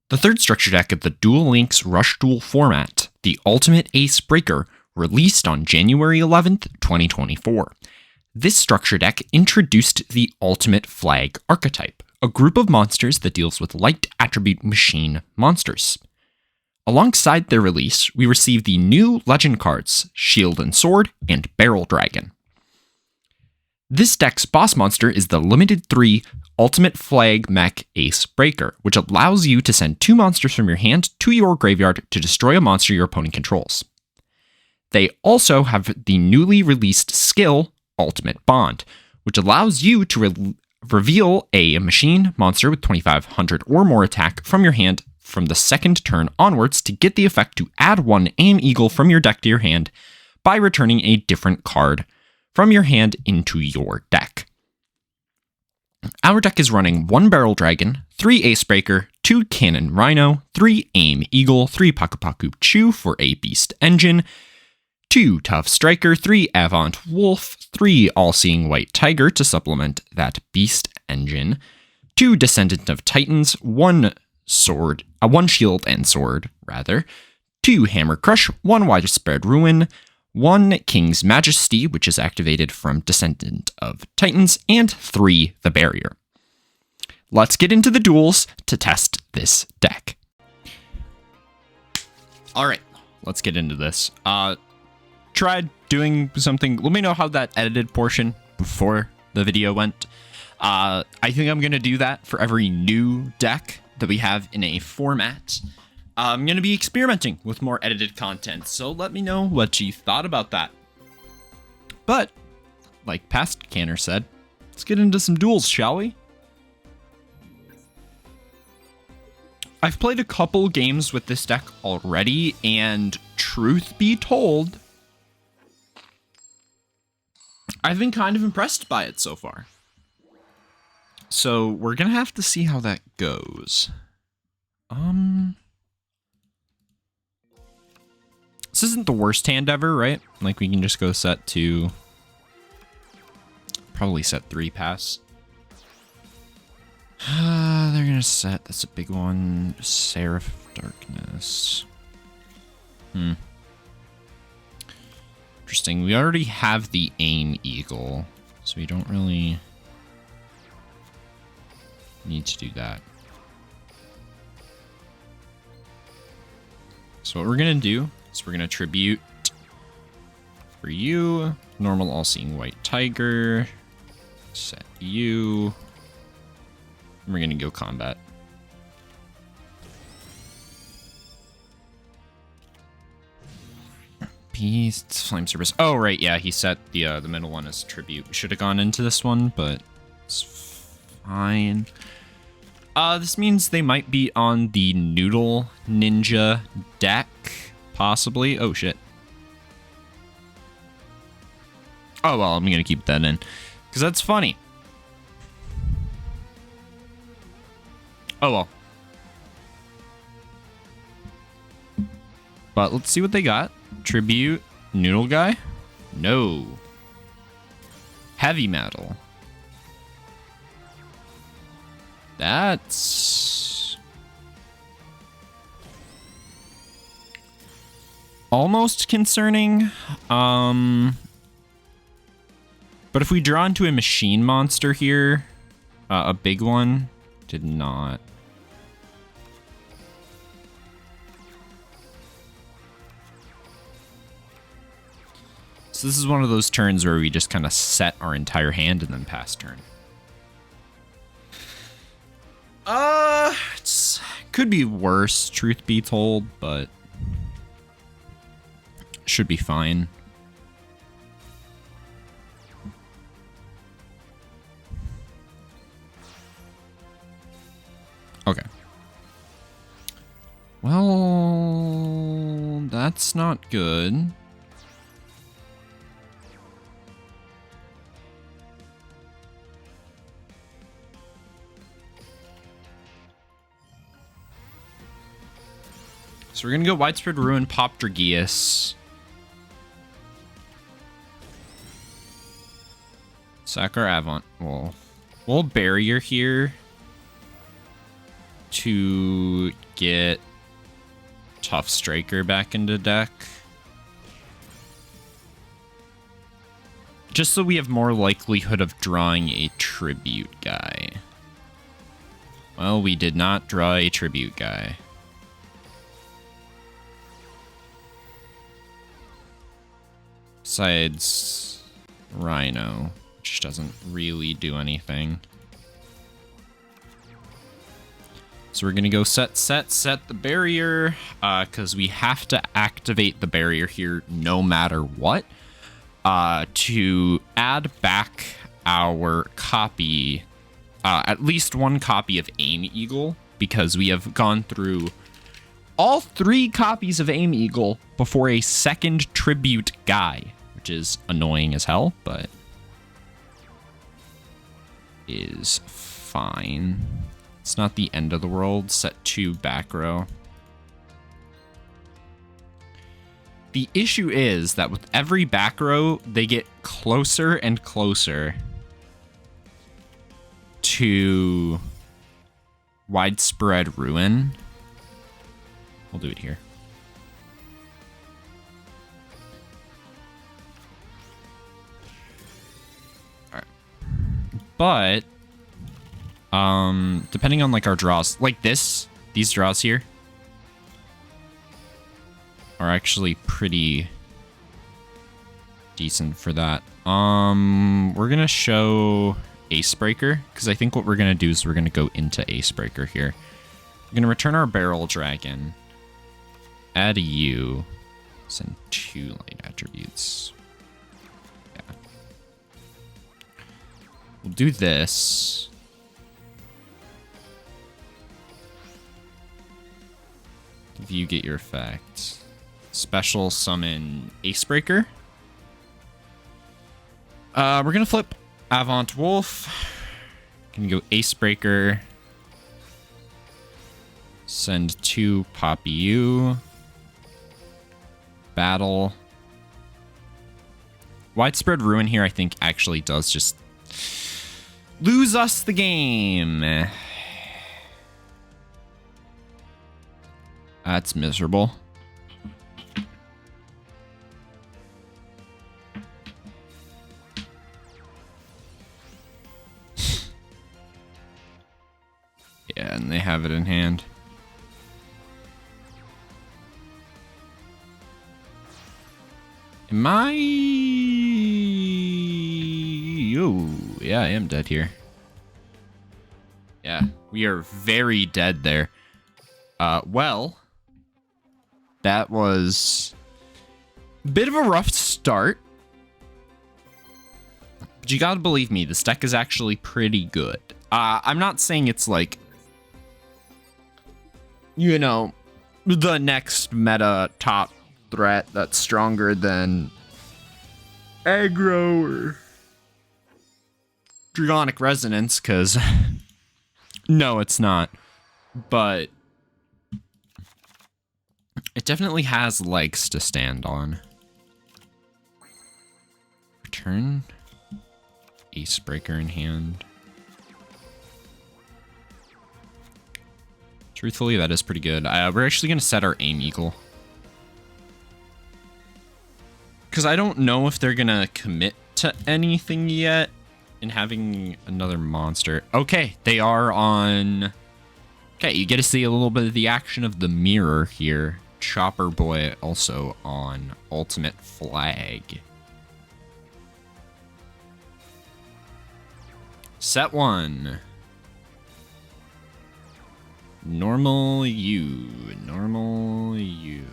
The third structure deck of the Duel Links Rush Duel format, the Ultimate Ace Breaker, released on January 11th, 2024. This structure deck introduced the Ultimate Flag archetype, a group of monsters that deals with light attribute machine monsters. Alongside their release, we received the new legend cards, Shield and Sword and Barrel Dragon. This deck's boss monster is the limited 3 Ultimate Flag Mech Ace Breaker, which allows you to send 2 monsters from your hand to your graveyard to destroy a monster your opponent controls. They also have the newly released skill, Ultimate Bond, which allows you to reveal a machine monster with 2500 or more attack from your hand from the second turn onwards to get the effect to add 1 Aim Eagle from your deck to your hand by returning a different card from your hand into your deck. Our deck is running 1 Barrel Dragon, 3 Ace Breaker, 2 Cannon Rhino, 3 Aim Eagle, 3 Paku Paku Chew for a Beast Engine, 2 Tough Striker, 3 Avant Wolf, 3 All-Seeing White Tiger to supplement that Beast Engine, 2 Descendant of Titans, 1 Shield and Sword, 2 Hammer Crush, 1 Widespread Ruin, 1 King's Majesty, which is activated from Descendant of Titans, and 3 The Barrier. Let's get into the duels to test this deck. Alright, let's get into this. Tried doing something. Let me know how that edited portion before the video went. I think I'm going to do that for every new deck that we have in a format. I'm going to be experimenting with more edited content, so let me know what you thought about that. But, like past Canner said, let's get into some duels, shall we? I've played a couple games with this deck already, and truth be told, I've been kind of impressed by it so far. So we're going to have to see how that goes. This isn't the worst hand ever, right? Like, we can just go set 2. Probably set 3 pass. They're gonna set, that's a big one, Seraph of Darkness. Interesting, we already have the Aim Eagle, so we don't really need to do that. So what we're gonna do is we're gonna tribute for you, normal All-Seeing White Tiger, set you, and we're gonna go combat. Beasts, Flame Service. Oh, right, yeah, he set the middle one as tribute. We should have gone into this one, but it's fine. This means they might be on the Noodle Ninja deck, possibly. Oh, shit. Oh, well, I'm gonna keep that in, because that's funny. Oh, well. But let's see what they got. Tribute, Noodle Guy? No. Heavy Metal. That's almost concerning. But if we draw into a machine monster here, a big one, did not. So this is one of those turns where we just kind of set our entire hand and then pass turn. It could be worse, truth be told, but should be fine. Okay. Well, that's not good. So we're going to go Widespread Ruin, pop Dragius. Sack our Avant. We'll Barrier here to get Tough Striker back into deck. Just so we have more likelihood of drawing a tribute guy. Well, we did not draw a tribute guy. Besides Rhino, which doesn't really do anything. So we're gonna go set the barrier, because we have to activate the barrier here no matter what, to add back our copy, at least one copy of Aim Eagle, because we have gone through all 3 copies of Aim Eagle before a second tribute guy, which is annoying as hell, but is fine. It's not the end of the world. Set 2 back row. The issue is that with every back row, they get closer and closer to Widespread Ruin. We'll do it here. All right. But depending on like our draws, like these draws here are actually pretty decent for that. We're gonna show Ace Breaker, because I think what we're gonna do is we're gonna go into Ace Breaker here. We're gonna return our Barrel Dragon, add a U, send 2 light attributes. Yeah. We'll do this. If you get your effect, special summon Acebreaker. We're gonna flip Avant Wolf. Gonna go Acebreaker. Send 2 Poppy U. Battle. Widespread Ruin here, I think, actually does just lose us the game. That's miserable. Yeah, and they have it in hand. Am I... Oh, yeah, I am dead here. Yeah, we are very dead there. Well, that was a bit of a rough start. But you gotta believe me, this deck is actually pretty good. I'm not saying it's like, you know, the next meta top threat that's stronger than aggro or Dragonic Resonance, because no, it's not. But it definitely has legs to stand on. Return Acebreaker in hand. Truthfully, that is pretty good. We're actually going to set our Aim Eagle. Because I don't know if they're going to commit to anything yet in having another monster. Okay, they are on... Okay, you get to see a little bit of the action of the mirror here. Chopper Boy also on Ultimate Flag. Set 1. Normal U. Normal U.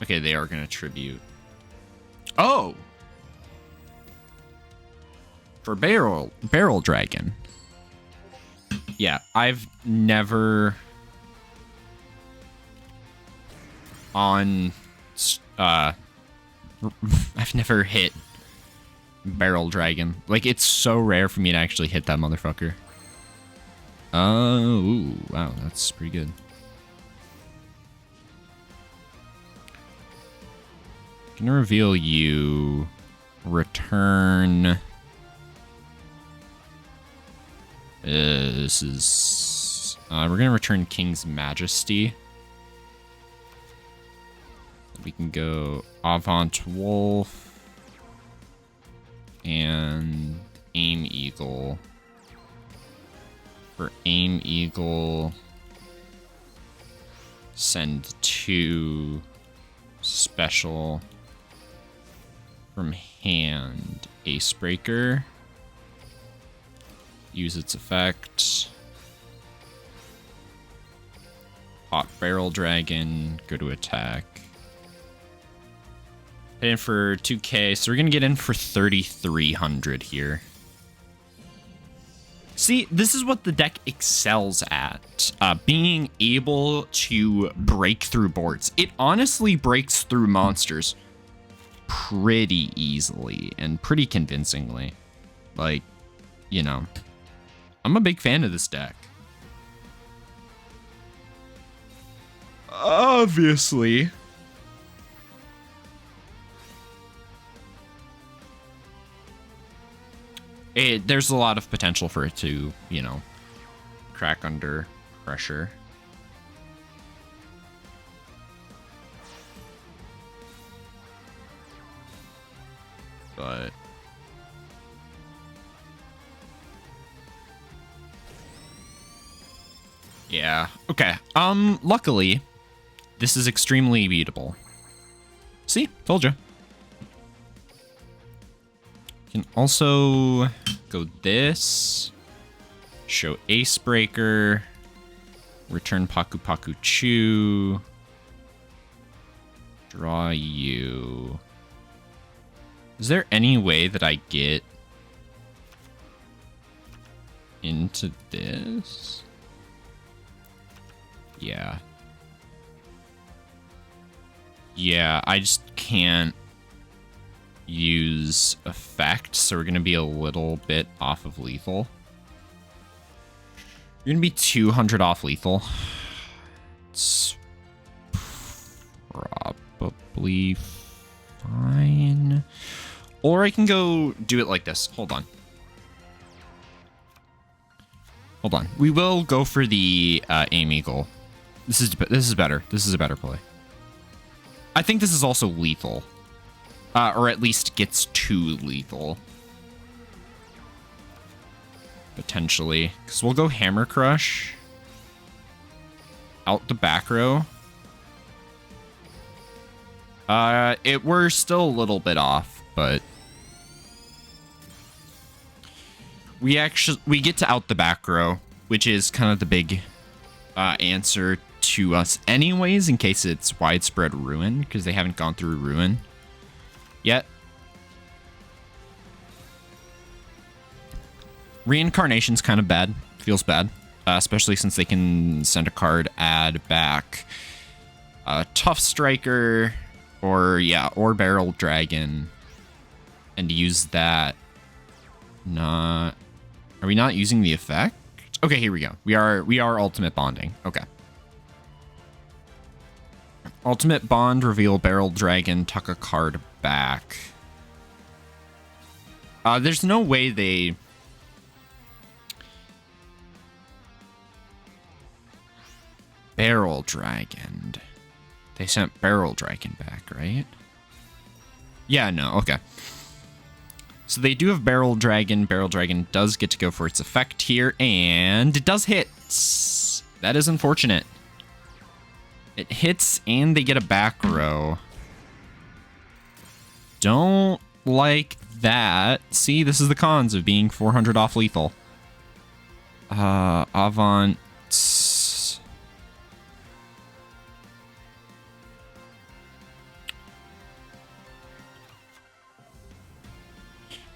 Okay, they are going to tribute. Oh! For Barrel Dragon. Yeah, I've never I've never hit Barrel Dragon. Like, it's so rare for me to actually hit that motherfucker. Oh, wow, that's pretty good. Gonna reveal you. Return This is... we're going to return King's Majesty. We can go Avant Wolf and Aim Eagle. For Aim Eagle, send 2 special from hand. Acebreaker. Use its effect. Hot Barrel Dragon. Go to attack. Hit in for 2k, so we're going to get in for 3,300 here. See, this is what the deck excels at. Being able to break through boards. It honestly breaks through monsters pretty easily and pretty convincingly. Like, you know, I'm a big fan of this deck. Obviously. There's a lot of potential for it to, you know, crack under pressure. But yeah, okay. Luckily, this is extremely beatable. See? Told you. Can also go this, show Acebreaker, return Paku Paku Chu, draw you. Is there any way that I get into this? Yeah. Yeah, I just can't use effect, so we're going to be a little bit off of lethal. You're going to be 200 off lethal. It's probably fine. Or I can go do it like this. Hold on. Hold on. We will go for the Aim Eagle. This is better. This is a better play. I think this is also lethal. Or at least gets to lethal. Potentially. Because we'll go Hammer Crush. Out the back row. We're still a little bit off, but... We get to out the back row, which is kind of the big answer to us anyways, in case it's widespread ruin, because they haven't gone through ruin yet. Reincarnation's kind of bad. Feels bad. Especially since they can send a card, add back a Tough Striker, or Barrel Dragon, and use that. Are we not using the effect? Okay, here we go. We are ultimate bonding. Okay. Ultimate bond, reveal Barrel Dragon, tuck a card back. There's no way they... Barrel Dragon. They sent Barrel Dragon back, right? Yeah, no, okay. So they do have Barrel Dragon. Barrel Dragon does get to go for its effect here, and it does hit. That is unfortunate. It hits, and they get a back row. Don't like that. See, this is the cons of being 400 off lethal. Avant.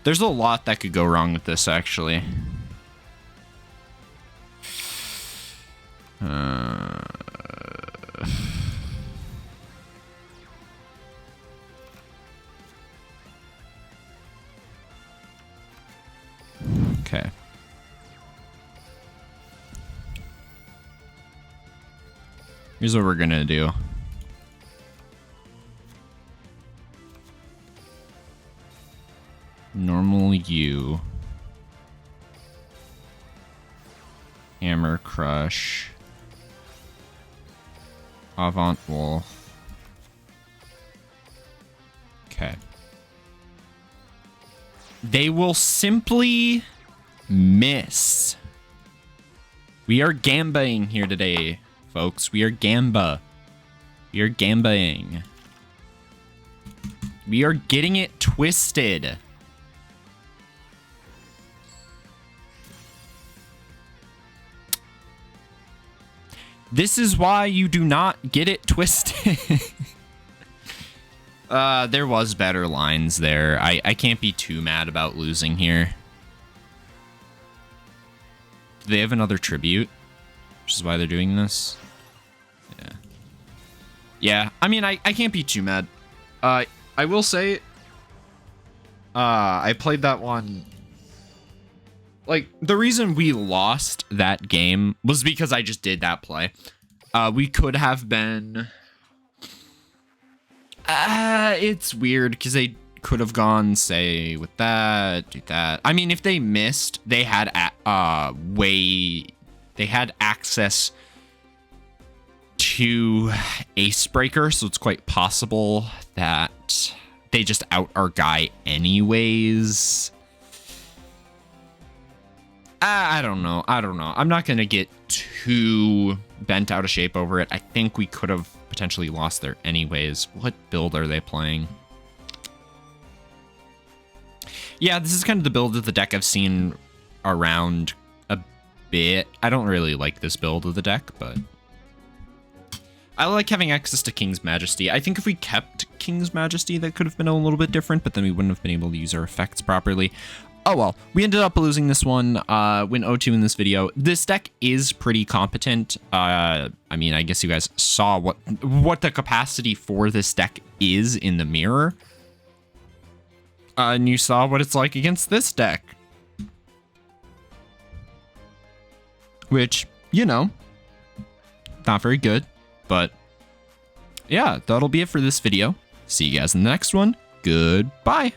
There's a lot that could go wrong with this, actually. Okay. Here's what we're gonna do. Normal you. Hammer Crush. Avant Wolf. Okay. They will simply miss. We are gambaing here today, folks. We are gamba. We are gambaing. We are getting it twisted. This is why you do not get it twisted. There was better lines there. I can't be too mad about losing here. Do they have another tribute? Which is why they're doing this? Yeah. Yeah, I mean, I can't be too mad. I will say, I played that one. Like, the reason we lost that game was because I just did that play. We could have been... it's weird, because they could have gone, say, with that, do that. I mean, if they missed, they had they had access to Acebreaker, so it's quite possible that they just out our guy anyways. I don't know. I'm not going to get too bent out of shape over it. I think we could have potentially lost there anyways. What build are they playing? Yeah, this is kind of the build of the deck I've seen around a bit. I don't really like this build of the deck, but I like having access to King's Majesty. I think if we kept King's Majesty, that could have been a little bit different, but then we wouldn't have been able to use our effects properly. Oh well, we ended up losing this one, win 0-2 in this video. This deck is pretty competent. I mean, I guess you guys saw what the capacity for this deck is in the mirror. And you saw what it's like against this deck. Which, you know, not very good, but yeah, that'll be it for this video. See you guys in the next one. Goodbye.